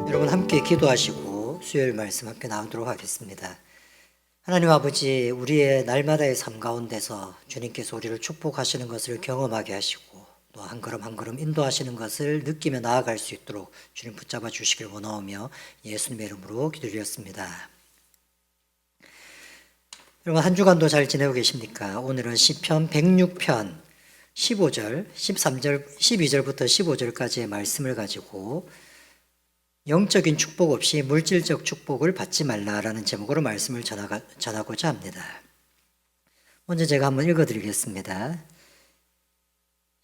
여러분 함께 기도하시고 수요일 말씀 함께 나누도록 하겠습니다. 하나님 아버지, 우리의 날마다의 삶 가운데서 주님께서 우리를 축복하시는 것을 경험하게 하시고 또 한 걸음 한 걸음 인도하시는 것을 느끼며 나아갈 수 있도록 주님 붙잡아 주시길 원하오며 예수님의 이름으로 기도드렸습니다. 여러분 한 주간도 잘 지내고 계십니까? 오늘은 시편 106편 15절, 13절, 12절부터 15절까지의 말씀을 가지고 영적인 축복 없이 물질적 축복을 받지 말라라는 제목으로 말씀을 전하고자 합니다. 먼저 제가 한번 읽어드리겠습니다.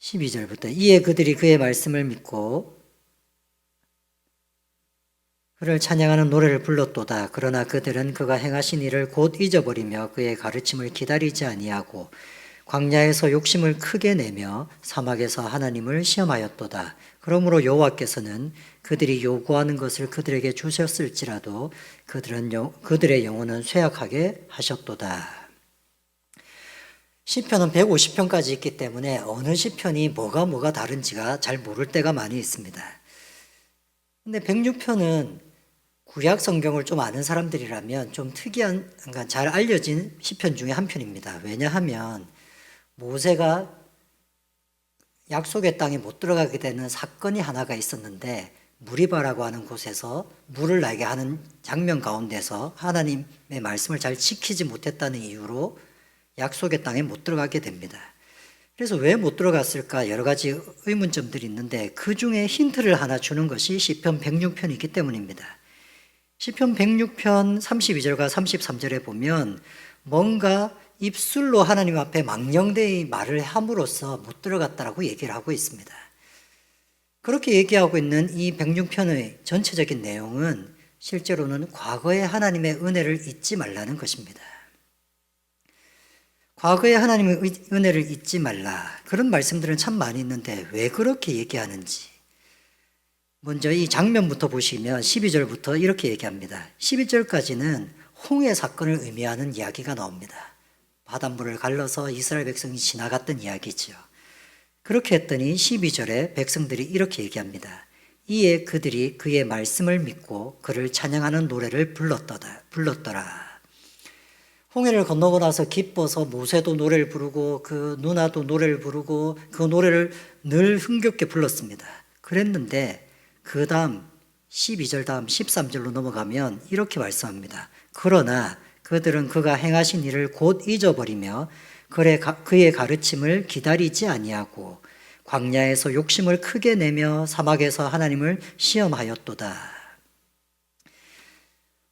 12절부터 이에 그들이 그의 말씀을 믿고 그를 찬양하는 노래를 불렀도다. 그러나 그들은 그가 행하신 일을 곧 잊어버리며 그의 가르침을 기다리지 아니하고 광야에서 욕심을 크게 내며 사막에서 하나님을 시험하였도다. 그러므로 여호와께서는 그들이 요구하는 것을 그들에게 주셨을지라도 그들의 영혼은 쇠약하게 하셨도다. 시편은 150편까지 있기 때문에 어느 시편이 뭐가 다른지가 잘 모를 때가 많이 있습니다. 근데 106편은 구약 성경을 좀 아는 사람들이라면 좀 특이한, 그러니까 잘 알려진 시편 중에 한 편입니다. 왜냐하면 모세가 약속의 땅에 못 들어가게 되는 사건이 하나가 있었는데 무리바라고 하는 곳에서 물을 나게 하는 장면 가운데서 하나님의 말씀을 잘 지키지 못했다는 이유로 약속의 땅에 못 들어가게 됩니다. 그래서 왜 못 들어갔을까 여러 가지 의문점들이 있는데 그 중에 힌트를 하나 주는 것이 시편 106편이기 때문입니다. 시편 106편 32절과 33절에 보면 뭔가 입술로 하나님 앞에 망령되이 말을 함으로써 못 들어갔다라고 얘기를 하고 있습니다. 그렇게 얘기하고 있는 이 106편의 전체적인 내용은 실제로는 과거의 하나님의 은혜를 잊지 말라는 것입니다. 과거의 하나님의 은혜를 잊지 말라. 그런 말씀들은 참 많이 있는데 왜 그렇게 얘기하는지. 먼저 이 장면부터 보시면 12절부터 이렇게 얘기합니다. 12절까지는 홍해 사건을 의미하는 이야기가 나옵니다. 바닷물을 갈라서 이스라엘 백성이 지나갔던 이야기죠. 그렇게 했더니 12절에 백성들이 이렇게 얘기합니다. 이에 그들이 그의 말씀을 믿고 그를 찬양하는 노래를 불렀더라. 홍해를 건너고 나서 기뻐서 모세도 노래를 부르고 그 누나도 노래를 부르고 그 노래를 늘 흥겹게 불렀습니다. 그랬는데 그 다음 12절 다음 13절로 넘어가면 이렇게 말씀합니다. 그러나 그들은 그가 행하신 일을 곧 잊어버리며 그의 가르침을 기다리지 아니하고 광야에서 욕심을 크게 내며 사막에서 하나님을 시험하였도다.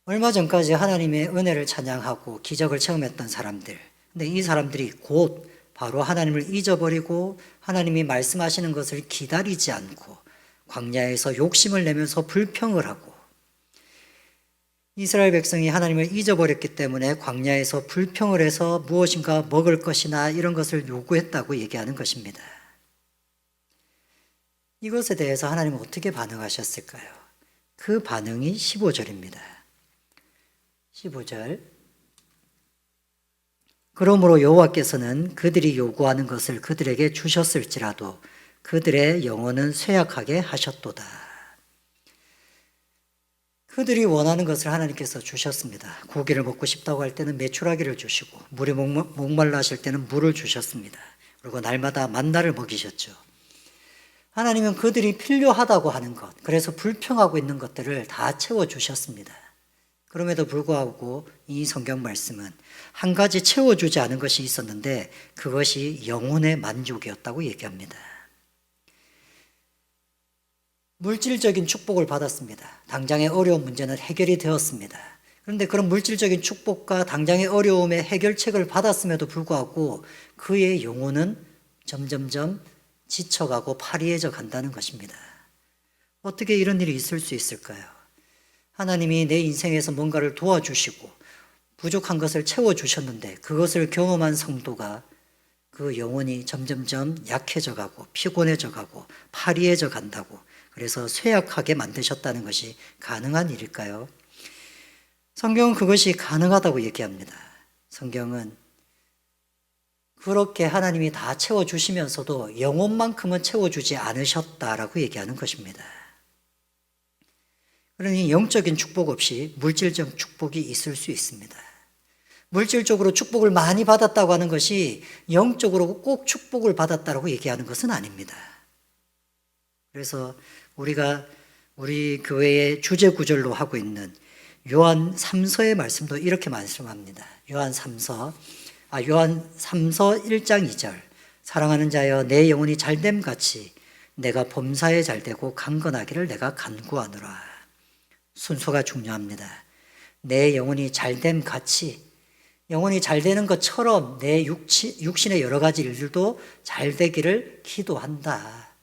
얼마 전까지 하나님의 은혜를 찬양하고 기적을 체험했던 사람들, 근데 이 사람들이 곧 바로 하나님을 잊어버리고 하나님이 말씀하시는 것을 기다리지 않고 광야에서 욕심을 내면서 불평을 하고 이스라엘 백성이 하나님을 잊어버렸기 때문에 광야에서 불평을 해서 무엇인가 먹을 것이나 이런 것을 요구했다고 얘기하는 것입니다. 이것에 대해서 하나님은 어떻게 반응하셨을까요? 그 반응이 15절입니다. 15절. 그러므로 여호와께서는 그들이 요구하는 것을 그들에게 주셨을지라도 그들의 영혼은 쇠약하게 하셨도다. 그들이 원하는 것을 하나님께서 주셨습니다. 고기를 먹고 싶다고 할 때는 메추라기를 주시고 물이 목말라 하실 때는 물을 주셨습니다. 그리고 날마다 만나를 먹이셨죠. 하나님은 그들이 필요하다고 하는 것, 그래서 불평하고 있는 것들을 다 채워주셨습니다. 그럼에도 불구하고 이 성경 말씀은 한 가지 채워주지 않은 것이 있었는데 그것이 영혼의 만족이었다고 얘기합니다. 물질적인 축복을 받았습니다. 당장의 어려운 문제는 해결이 되었습니다. 그런데 그런 물질적인 축복과 당장의 어려움의 해결책을 받았음에도 불구하고 그의 영혼은 점점점 지쳐가고 파리해져 간다는 것입니다. 어떻게 이런 일이 있을 수 있을까요? 하나님이 내 인생에서 뭔가를 도와주시고 부족한 것을 채워주셨는데 그것을 경험한 성도가 그 영혼이 점점점 약해져 가고 피곤해져 가고 파리해져 간다고, 그래서 쇠약하게 만드셨다는 것이 가능한 일일까요? 성경은 그것이 가능하다고 얘기합니다. 성경은 그렇게 하나님이 다 채워주시면서도 영혼만큼은 채워주지 않으셨다라고 얘기하는 것입니다. 그러니 영적인 축복 없이 물질적 축복이 있을 수 있습니다. 물질적으로 축복을 많이 받았다고 하는 것이 영적으로 꼭 축복을 받았다고 얘기하는 것은 아닙니다. 그래서 우리가 우리 교회의 주제 구절로 하고 있는 요한 3서의 말씀도 이렇게 말씀합니다. 요한 3서 1장 2절. 사랑하는 자여 내 영혼이 잘됨 같이 내가 범사에 잘되고 강건하기를 내가 간구하노라. 순서가 중요합니다. 내 영혼이 잘됨 같이, 영혼이 잘되는 것처럼 내 육신의 여러 가지 일들도 잘되기를 기도한다.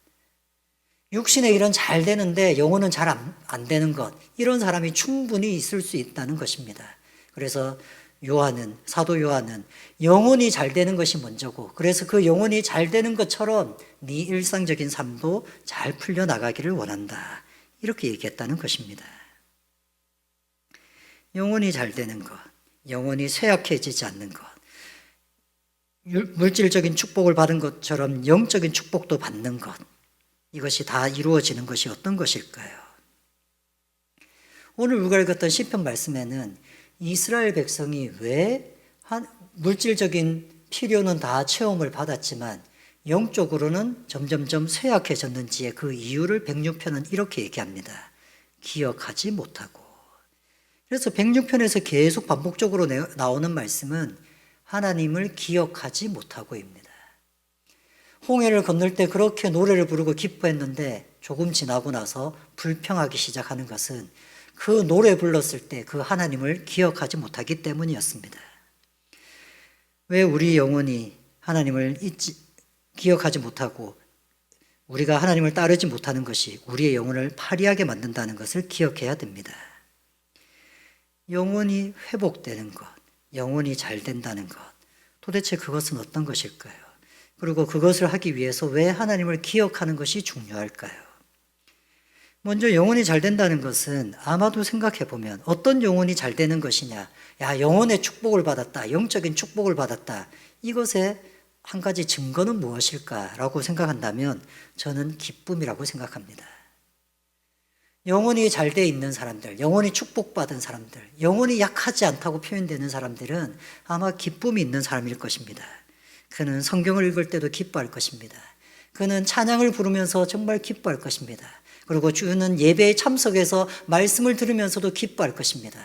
육신의 일은 잘 되는데 영혼은 잘 안 되는 것, 이런 사람이 충분히 있을 수 있다는 것입니다. 그래서 사도 요한은 영혼이 잘 되는 것이 먼저고, 그래서 그 영혼이 잘 되는 것처럼 네 일상적인 삶도 잘 풀려나가기를 원한다, 이렇게 얘기했다는 것입니다. 영혼이 잘 되는 것, 영혼이 쇠약해지지 않는 것, 물질적인 축복을 받은 것처럼 영적인 축복도 받는 것, 이것이 다 이루어지는 것이 어떤 것일까요? 오늘 우리가 읽었던 시편 말씀에는 이스라엘 백성이 왜 물질적인 필요는 다 체험을 받았지만 영적으로는 점점점 쇠약해졌는지의 그 이유를 106편은 이렇게 얘기합니다. 기억하지 못하고. 그래서 106편에서 계속 반복적으로 나오는 말씀은 하나님을 기억하지 못하고입니다. 홍해를 건널 때 그렇게 노래를 부르고 기뻐했는데 조금 지나고 나서 불평하기 시작하는 것은 그 노래 불렀을 때 그 하나님을 기억하지 못하기 때문이었습니다. 왜 우리 영혼이 하나님을 기억하지 못하고 우리가 하나님을 따르지 못하는 것이 우리의 영혼을 파리하게 만든다는 것을 기억해야 됩니다. 영혼이 회복되는 것, 영혼이 잘 된다는 것, 도대체 그것은 어떤 것일까요? 그리고 그것을 하기 위해서 왜 하나님을 기억하는 것이 중요할까요? 먼저 영혼이 잘 된다는 것은 아마도 생각해 보면 어떤 영혼이 잘 되는 것이냐, 영혼의 축복을 받았다, 영적인 축복을 받았다, 이것의 한 가지 증거는 무엇일까라고 생각한다면 저는 기쁨이라고 생각합니다. 영혼이 잘 돼 있는 사람들, 영혼이 축복받은 사람들, 영혼이 약하지 않다고 표현되는 사람들은 아마 기쁨이 있는 사람일 것입니다. 그는 성경을 읽을 때도 기뻐할 것입니다. 그는 찬양을 부르면서 정말 기뻐할 것입니다. 그리고 주는 예배에 참석해서 말씀을 들으면서도 기뻐할 것입니다.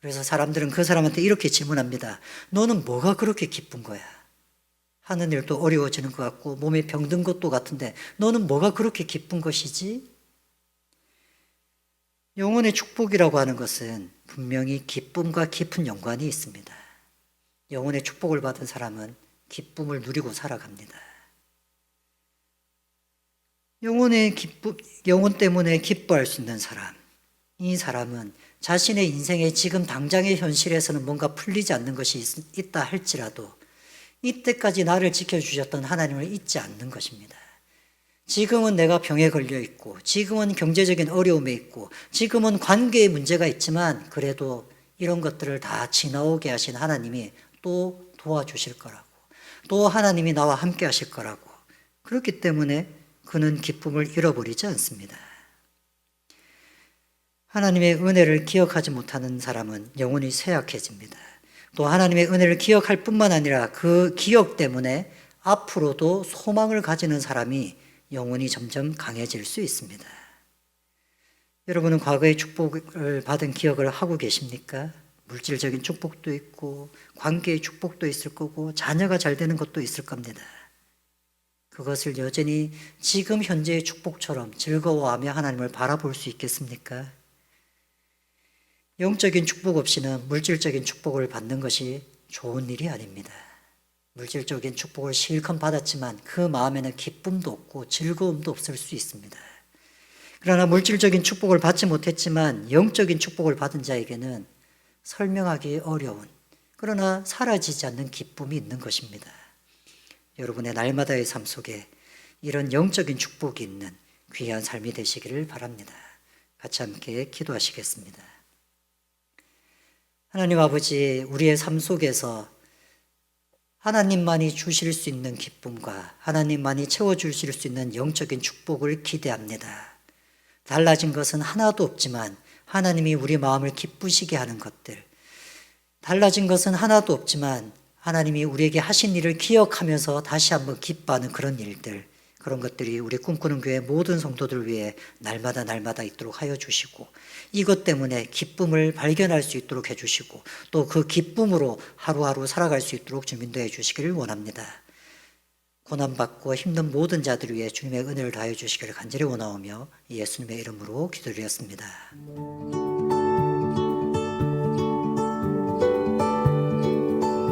그래서 사람들은 그 사람한테 이렇게 질문합니다. 너는 뭐가 그렇게 기쁜 거야? 하는 일도 어려워지는 것 같고 몸에 병든 것도 같은데 너는 뭐가 그렇게 기쁜 것이지? 영혼의 축복이라고 하는 것은 분명히 기쁨과 깊은 연관이 있습니다. 영혼의 축복을 받은 사람은 기쁨을 누리고 살아갑니다. 영혼 때문에 기뻐할 수 있는 사람, 이 사람은 자신의 인생의 지금 당장의 현실에서는 뭔가 풀리지 않는 것이 있다 할지라도 이때까지 나를 지켜주셨던 하나님을 잊지 않는 것입니다. 지금은 내가 병에 걸려 있고, 지금은 경제적인 어려움에 있고, 지금은 관계에 문제가 있지만 그래도 이런 것들을 다 지나오게 하신 하나님이 또 도와주실 거라고, 또 하나님이 나와 함께 하실 거라고, 그렇기 때문에 그는 기쁨을 잃어버리지 않습니다. 하나님의 은혜를 기억하지 못하는 사람은 영혼이 쇠약해집니다. 또 하나님의 은혜를 기억할 뿐만 아니라 그 기억 때문에 앞으로도 소망을 가지는 사람이 영혼이 점점 강해질 수 있습니다. 여러분은 과거의 축복을 받은 기억을 하고 계십니까? 물질적인 축복도 있고 관계의 축복도 있을 거고 자녀가 잘 되는 것도 있을 겁니다. 그것을 여전히 지금 현재의 축복처럼 즐거워하며 하나님을 바라볼 수 있겠습니까? 영적인 축복 없이는 물질적인 축복을 받는 것이 좋은 일이 아닙니다. 물질적인 축복을 실컷 받았지만 그 마음에는 기쁨도 없고 즐거움도 없을 수 있습니다. 그러나 물질적인 축복을 받지 못했지만 영적인 축복을 받은 자에게는 설명하기 어려운, 그러나 사라지지 않는 기쁨이 있는 것입니다. 여러분의 날마다의 삶 속에 이런 영적인 축복이 있는 귀한 삶이 되시기를 바랍니다. 같이 함께 기도하시겠습니다. 하나님 아버지, 우리의 삶 속에서 하나님만이 주실 수 있는 기쁨과 하나님만이 채워주실 수 있는 영적인 축복을 기대합니다. 달라진 것은 하나도 없지만 하나님이 우리 마음을 기쁘시게 하는 것들, 달라진 것은 하나도 없지만 하나님이 우리에게 하신 일을 기억하면서 다시 한번 기뻐하는 그런 일들, 그런 것들이 우리 꿈꾸는 교회 모든 성도들 위해 날마다 있도록 하여 주시고, 이것 때문에 기쁨을 발견할 수 있도록 해주시고 또 그 기쁨으로 하루하루 살아갈 수 있도록 주님 인도해 주시기를 원합니다. 고난받고 힘든 모든 자들 위해 주님의 은혜를 다해 주시기를 간절히 원하오며 예수님의 이름으로 기도드렸습니다.